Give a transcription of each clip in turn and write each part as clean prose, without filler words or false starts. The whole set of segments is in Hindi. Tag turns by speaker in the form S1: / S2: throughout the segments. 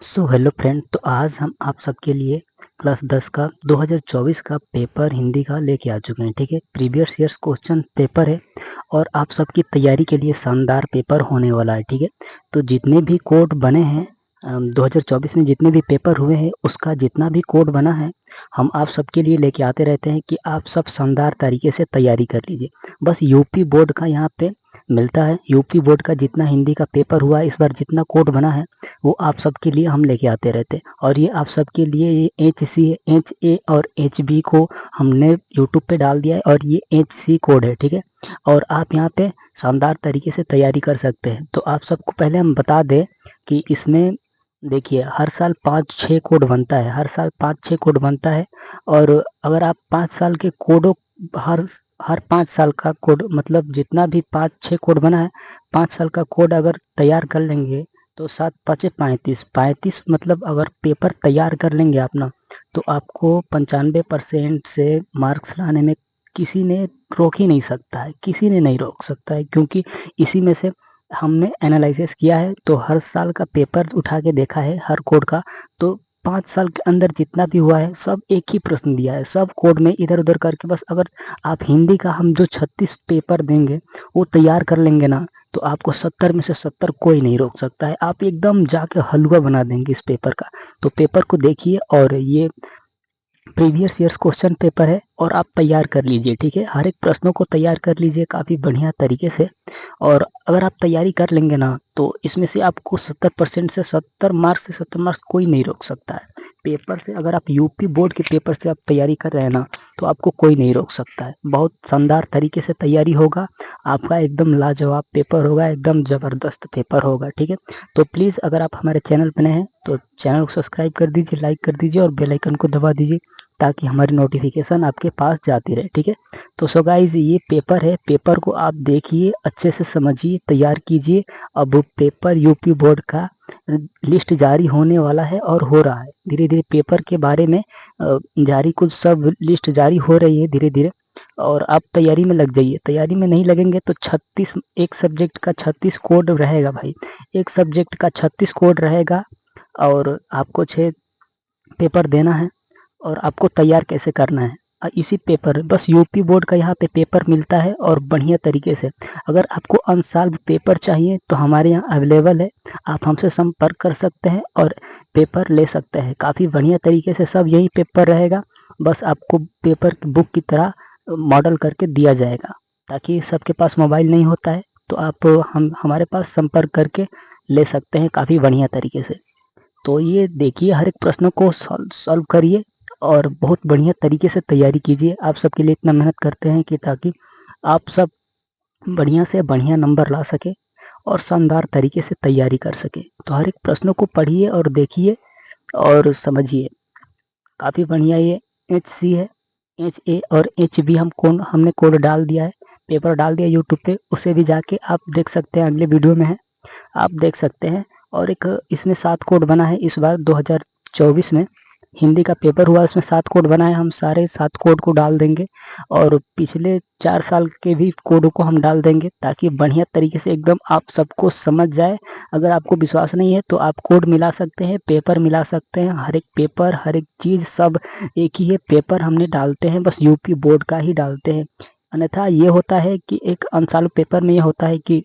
S1: सो हेलो फ्रेंड, तो आज हम आप सबके लिए क्लास 10 का 2024 का पेपर हिंदी का लेके आ चुके हैं। ठीक है, प्रीवियस ईयर्स क्वेश्चन पेपर है और आप सबकी तैयारी के लिए शानदार पेपर होने वाला है। ठीक है, तो जितने भी कोड बने हैं 2024 में जितने भी पेपर हुए हैं उसका जितना भी कोड बना है हम आप सबके लिए लेके आते रहते हैं कि आप सब शानदार तरीके से तैयारी कर लीजिए। बस यूपी बोर्ड का यहाँ पे मिलता है, यूपी बोर्ड का जितना हिंदी का पेपर हुआ इस बार जितना कोड बना है वो आप सबके लिए हम लेके आते रहते हैं। और ये आप सबके लिए ये HA और HB को हमने यूट्यूब पे डाल दिया है और ये HC कोड है। ठीक है, और आप यहाँ पे शानदार तरीके से तैयारी कर सकते हैं। तो आप सबको पहले हम बता दें कि इसमें देखिए हर साल 5-6 कोड बनता है, हर साल 5-6 कोड बनता है। और अगर आप 5 साल के कोडों हर हर 5 साल का कोड मतलब जितना भी 5-6 कोड बना है 5 साल का कोड अगर तैयार कर लेंगे तो 7×5 = 35 मतलब अगर पेपर तैयार कर लेंगे आप ना तो आपको 95% से मार्क्स लाने में किसी ने रोक ही नहीं सकता है, किसी ने नहीं रोक सकता है। क्योंकि इसी में से हमने एनालिसिस किया है तो हर साल का पेपर उठा के देखा है हर कोड का। तो 5 साल के अंदर जितना भी हुआ है सब एक ही प्रश्न दिया है, सब कोड में इधर उधर करके। बस अगर आप हिंदी का हम जो 36 पेपर देंगे वो तैयार कर लेंगे ना तो आपको 70 में से 70 कोई नहीं रोक सकता है। आप एकदम जाके हलवा बना देंगे इस पेपर का। तो पेपर को देखिए और ये प्रीवियस ईयर्स क्वेश्चन पेपर है और आप तैयार कर लीजिए। ठीक है, हर एक प्रश्नों को तैयार कर लीजिए काफ़ी बढ़िया तरीके से। और अगर आप तैयारी कर लेंगे ना तो इसमें से आपको 70% से 70 मार्क्स से 70 मार्क्स कोई नहीं रोक सकता है पेपर से। अगर आप यूपी बोर्ड के पेपर से आप तैयारी कर रहे हैं ना तो आपको कोई नहीं रोक सकता है। बहुत शानदार तरीके से तैयारी होगा आपका, एकदम लाजवाब पेपर होगा, एकदम ज़बरदस्त पेपर होगा। ठीक है, तो प्लीज़ अगर आप हमारे चैनल पर नए हैं तो चैनल को सब्सक्राइब कर दीजिए, लाइक कर दीजिए और बेल आइकन को दबा दीजिए ताकि हमारी नोटिफिकेशन आपके पास जाती रहे। ठीक है, तो सो गाइज ये पेपर है, पेपर को आप देखिए, अच्छे से समझिए, तैयार कीजिए। अब पेपर यूपी बोर्ड का लिस्ट जारी होने वाला है और हो रहा है धीरे धीरे पेपर के बारे में जारी, कुछ सब लिस्ट जारी हो रही है धीरे धीरे। और आप तैयारी में लग जाइए, तैयारी में नहीं लगेंगे तो 36 एक सब्जेक्ट का 36 कोड रहेगा भाई, एक सब्जेक्ट का 36 कोड रहेगा और आपको 6 पेपर देना है। और आपको तैयार कैसे करना है इसी पेपर, बस यूपी बोर्ड का यहाँ पे पेपर मिलता है और बढ़िया तरीके से। अगर आपको अनसॉल्व पेपर चाहिए तो हमारे यहाँ अवेलेबल है, आप हमसे संपर्क कर सकते हैं और पेपर ले सकते हैं काफ़ी बढ़िया तरीके से। सब यही पेपर रहेगा, बस आपको पेपर की बुक की तरह मॉडल करके दिया जाएगा ताकि सबके पास मोबाइल नहीं होता है तो आप हम हमारे पास संपर्क करके ले सकते हैं काफ़ी बढ़िया तरीके से। तो ये देखिए हर एक प्रश्नों को सॉल्व करिए और बहुत बढ़िया तरीके से तैयारी कीजिए। आप सबके लिए इतना मेहनत करते हैं कि ताकि आप सब बढ़िया से बढ़िया नंबर ला सके और शानदार तरीके से तैयारी कर सके। तो हर एक प्रश्नों को पढ़िए और देखिए और समझिए। काफ़ी बढ़िया ये HC है, HA और HB हमने कोड डाल दिया है, पेपर डाल दिया यूट्यूब पे, उसे भी जाके आप देख सकते हैं, अगले वीडियो में है आप देख सकते हैं। और एक इसमें 7 कोड बना है इस बार 2024 में हिंदी का पेपर हुआ, उसमें 7 कोड बना है, हम सारे 7 कोड को डाल देंगे और पिछले 4 साल के भी कोड को हम डाल देंगे ताकि बढ़िया तरीके से एकदम आप सबको समझ जाए। अगर आपको विश्वास नहीं है तो आप कोड मिला सकते हैं, पेपर मिला सकते हैं, हर एक पेपर हर एक चीज़ सब एक ही है। पेपर हमने डालते हैं बस यूपी बोर्ड का ही डालते हैं। अन्यथा ये होता है कि एक अनसॉल्व पेपर में ये होता है कि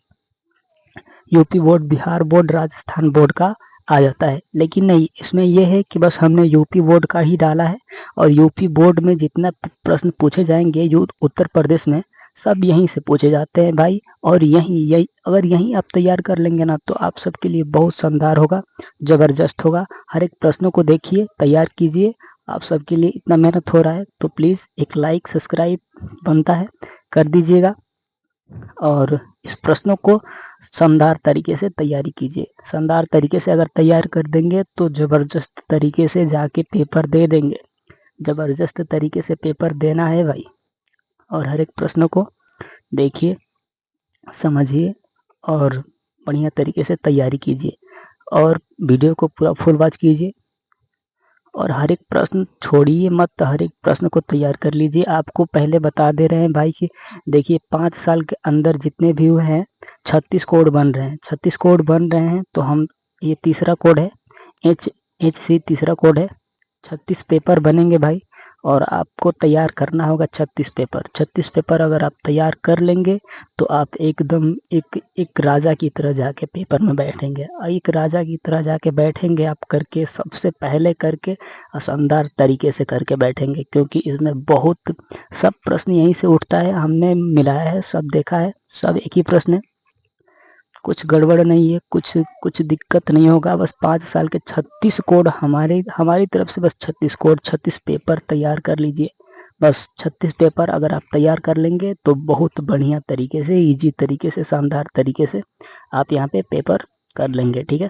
S1: UP board, Bihar board, Rajasthan board का आ जाता है, लेकिन नहीं, इसमें ये है कि बस हमने यूपी बोर्ड का ही डाला है। और यूपी बोर्ड में जितना प्रश्न पूछे जाएंगे उत्तर प्रदेश में सब यहीं से पूछे जाते हैं भाई। और यही अगर यहीं आप तैयार कर लेंगे ना तो आप सबके लिए बहुत शानदार होगा, ज़बरदस्त होगा। हर एक प्रश्नों को देखिए, तैयार कीजिए। आप सबके लिए इतना मेहनत हो रहा है तो प्लीज़ एक लाइक सब्सक्राइब बनता है, कर दीजिएगा। और इस प्रश्नों को शानदार तरीके से तैयारी कीजिए। शानदार तरीके से अगर तैयार कर देंगे तो ज़बरदस्त तरीके से जाके पेपर दे देंगे। ज़बरदस्त तरीके से पेपर देना है भाई। और हर एक प्रश्नों को देखिए, समझिए और बढ़िया तरीके से तैयारी कीजिए और वीडियो को पूरा फुल वॉच कीजिए। और हर एक प्रश्न छोड़िए मत, हर एक प्रश्न को तैयार कर लीजिए। आपको पहले बता दे रहे हैं भाई कि देखिए 5 साल के अंदर जितने भी हुए हैं 36 कोड बन रहे हैं, 36 कोड बन रहे हैं। तो हम ये तीसरा कोड है HC तीसरा कोड है। 36 पेपर बनेंगे भाई, और आपको तैयार करना होगा 36 पेपर। 36 पेपर अगर आप तैयार कर लेंगे तो आप एकदम एक राजा की तरह जाके पेपर में बैठेंगे। एक राजा की तरह जाके बैठेंगे आप, करके सबसे पहले करके शानदार तरीके से करके बैठेंगे, क्योंकि इसमें बहुत सब प्रश्न यहीं से उठता है। हमने मिलाया है, सब देखा है, सब एक ही प्रश्न है, कुछ गड़बड़ नहीं है, कुछ दिक्कत नहीं होगा। बस 5 साल के 36 कोड हमारी तरफ से, बस 36 कोड, 36 पेपर तैयार कर लीजिए। बस 36 पेपर अगर आप तैयार कर लेंगे तो बहुत बढ़िया तरीके से, इजी तरीके से, शानदार तरीके से आप यहाँ पे पेपर कर लेंगे। ठीक है,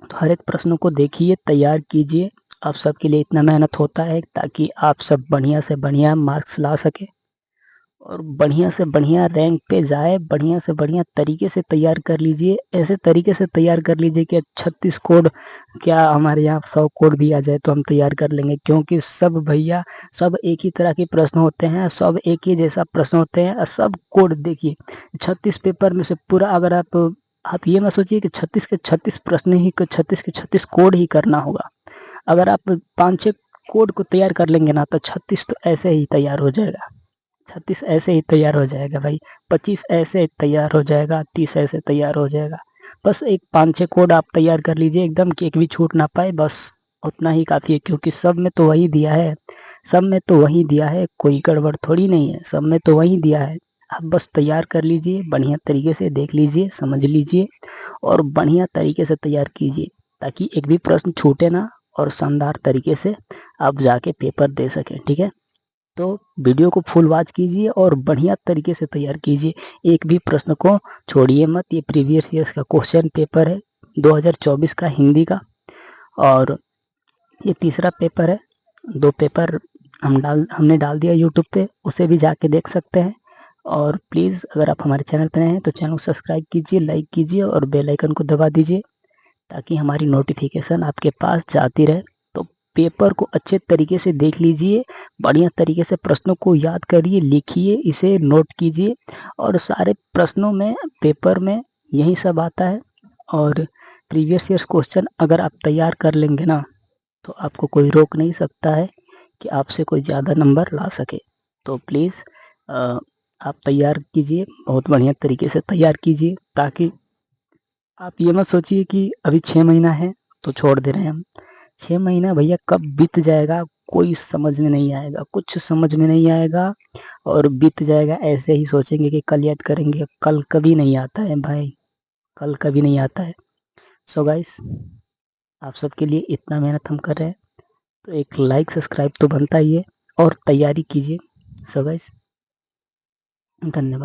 S1: तो हर एक प्रश्न को देखिए, तैयार कीजिए। आप सबके लिए इतना मेहनत होता है ताकि आप सब बढ़िया से बढ़िया मार्क्स ला सके और बढ़िया से बढ़िया रैंक पे जाए। बढ़िया से बढ़िया तरीके से तैयार कर लीजिए, ऐसे तरीके से तैयार कर लीजिए कि 36 कोड क्या, हमारे यहाँ 100 कोड भी आ जाए तो हम तैयार कर लेंगे, क्योंकि सब भैया सब एक ही तरह के प्रश्न होते हैं, सब एक ही जैसा प्रश्न होते हैं। सब कोड देखिए, 36 पेपर में से पूरा, अगर आप ये मत सोचिए कि 36 के 36 प्रश्न ही, 36 के 36 कोड ही करना होगा। अगर आप 5-6 कोड को तैयार कर लेंगे ना, तो 36 तो ऐसे ही तैयार हो जाएगा। 36 ऐसे ही तैयार हो जाएगा भाई, 25 ऐसे तैयार हो जाएगा, 30 ऐसे तैयार हो जाएगा। बस एक 5-6 कोड आप तैयार कर लीजिए, एकदम कि एक भी छूट ना पाए, बस उतना ही काफ़ी है, क्योंकि सब में तो वही दिया है, सब में तो वही दिया है, कोई गड़बड़ थोड़ी नहीं है, सब में तो वही दिया है। आप बस तैयार कर लीजिए, बढ़िया तरीके से देख लीजिए, समझ लीजिए और बढ़िया तरीके से तैयार कीजिए, ताकि एक भी प्रश्न छूटे ना और शानदार तरीके से आप जाके पेपर दे सकें। ठीक है, तो वीडियो को फुल वॉच कीजिए और बढ़िया तरीके से तैयार कीजिए, एक भी प्रश्न को छोड़िए मत। ये प्रीवियस ईयर्स का क्वेश्चन पेपर है 2024 का हिंदी का, और ये तीसरा पेपर है। 2 पेपर हमने डाल दिया यूट्यूब पे, उसे भी जाके देख सकते हैं। और प्लीज़ अगर आप हमारे चैनल पर नए हैं तो चैनल को सब्सक्राइब कीजिए, लाइक कीजिए और बेल आइकन को दबा दीजिए, ताकि हमारी नोटिफिकेशन आपके पास जाती रहे। तो पेपर को अच्छे तरीके से देख लीजिए, बढ़िया तरीके से प्रश्नों को याद करिए, लिखिए, इसे नोट कीजिए, और सारे प्रश्नों में, पेपर में यही सब आता है। और प्रीवियस ईयर्स क्वेश्चन अगर आप तैयार कर लेंगे ना, तो आपको कोई रोक नहीं सकता है कि आपसे कोई ज़्यादा नंबर ला सके। तो प्लीज़ आप तैयार कीजिए, बहुत बढ़िया तरीके से तैयार कीजिए, ताकि आप ये मत सोचिए कि अभी 6 महीना है तो छोड़ दे रहे हैं हम। 6 महीना भैया कब बीत जाएगा कोई समझ में नहीं आएगा, कुछ समझ में नहीं आएगा, और बीत जाएगा। ऐसे ही सोचेंगे कि कल याद करेंगे, कल कभी नहीं आता है भाई, कल कभी नहीं आता है। सो गाइस, आप सबके लिए इतना मेहनत हम कर रहे हैं, तो एक लाइक सब्सक्राइब तो बनता ही है, और तैयारी कीजिए। सो गाइस, धन्यवाद।